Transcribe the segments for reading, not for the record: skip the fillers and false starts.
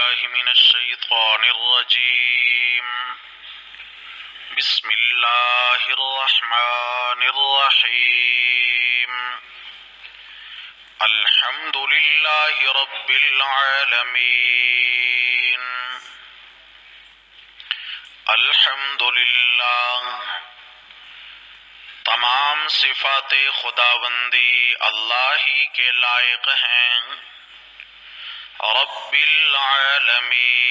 بالله من الشيطان الرجيم. بسم الله الرحمن الرحيم. الحمد لله رب العالمين. الحمد للہ، تمام صفات خداوندی اللہ ہی کے لائق ہیں. رب العالمین،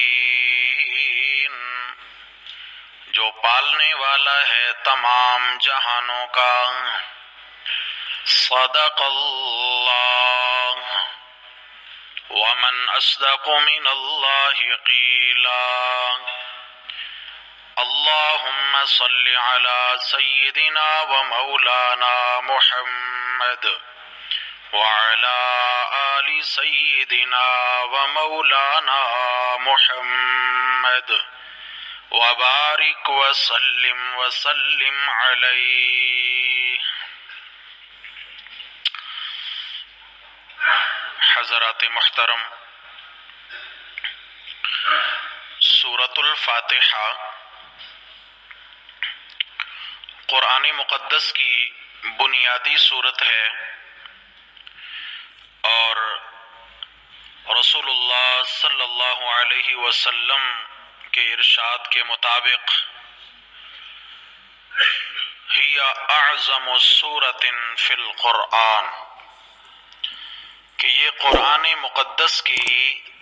جو پالنے والا ہے تمام جہانوں کا. صدق اللہ، ومن اصدق من اللہ قیلا. اللہم صل علی سیدنا و مولانا محمد وعلى آل سيدنا ومولانا محمد وبارك وسلم عليه. حضرات محترم، سورۃ الفاتحہ قرآن مقدس کی بنیادی سورت ہے اور رسول اللہ صلی اللہ علیہ وسلم کے ارشاد کے مطابق ہی اعظم سورۃ فی القرآن، کہ یہ قرآن مقدس کی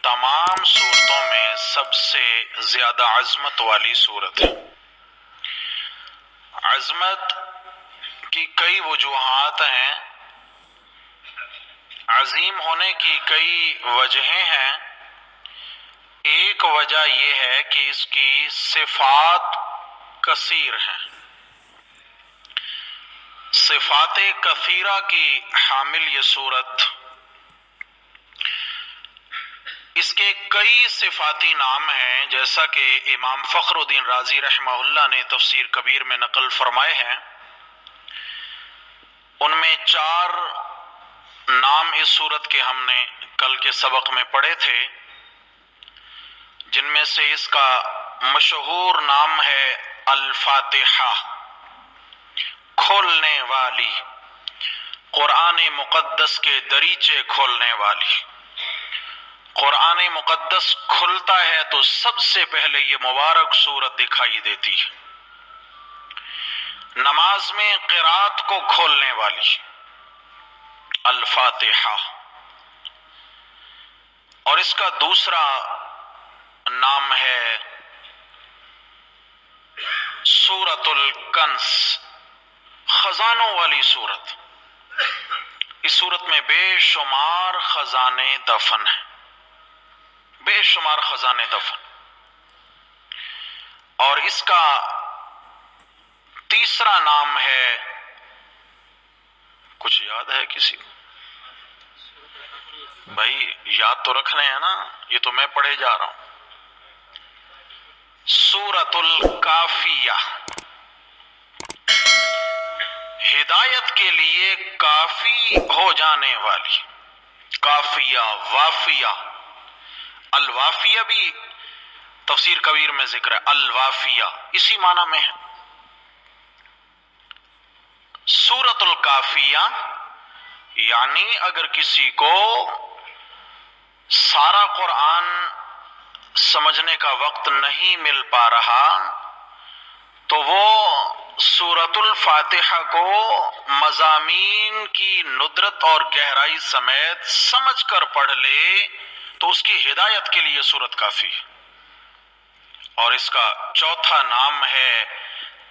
تمام سورتوں میں سب سے زیادہ عظمت والی سورت ہے. عظمت کی کئی وجوہات ہیں، عظیم ہونے کی کئی وجہیں ہیں. ایک وجہ یہ ہے کہ اس کی صفات کثیر ہیں. صفات کثیرہ کی حامل یہ سورت. اس کے کئی صفاتی نام ہیں، جیسا کہ امام فخر الدین رازی رحمہ اللہ نے تفسیر کبیر میں نقل فرمائے ہیں. ان میں 4 نام اس سورت کے ہم نے کل کے سبق میں پڑھے تھے، جن میں سے اس کا مشہور نام ہے الفاتحہ، کھولنے والی، قرآن مقدس کے دریچے کھولنے والی. قرآن مقدس کھلتا ہے تو سب سے پہلے یہ مبارک سورت دکھائی دیتی ہے. نماز میں قرات کو کھولنے والی الفاتحہ. اور اس کا دوسرا نام ہے سورۃ الکنز، خزانوں والی سورت. اس سورت میں بے شمار خزانے دفن ہیں، بے شمار خزانے دفن. اور اس کا تیسرا نام ہے، کچھ یاد ہے کسی کو؟ بھائی یاد تو رکھنے ہیں نا، یہ تو میں پڑھے جا رہا ہوں. سورۃ الکافیہ، ہدایت کے لیے کافی ہو جانے والی. کافیہ، وافیہ. الوافیہ بھی تفسیر کبیر میں ذکر ہے، الوافیہ اسی معنی میں ہے. سورۃ الکافیہ یعنی اگر کسی کو سارا قرآن سمجھنے کا وقت نہیں مل پا رہا تو وہ سورۃ الفاتحہ کو مضامین کی ندرت اور گہرائی سمیت سمجھ کر پڑھ لے تو اس کی ہدایت کے لیے سورت کافی ہے. اور اس کا چوتھا نام ہے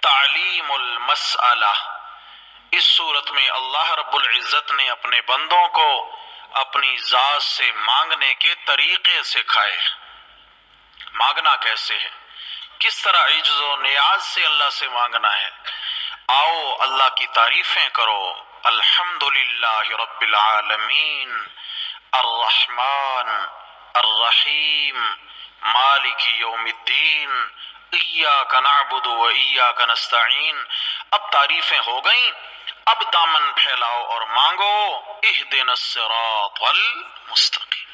تعلیم المسئلہ. اس صورت میں اللہ رب العزت نے اپنے بندوں کو اپنی ذات سے مانگنے کے طریقے سکھائے. مانگنا کیسے ہے، کس طرح عجز و نیاز سے اللہ سے مانگنا ہے. آؤ اللہ کی تعریفیں کرو. الحمدللہ رب العالمین، الرحمن الرحیم، مالک یوم الدین، ایاک نعبد و ایاک نستعین. اب تعریفیں ہو گئیں، اب دامن پھیلاؤ اور مانگو. اہدنا الصراط المستقیم.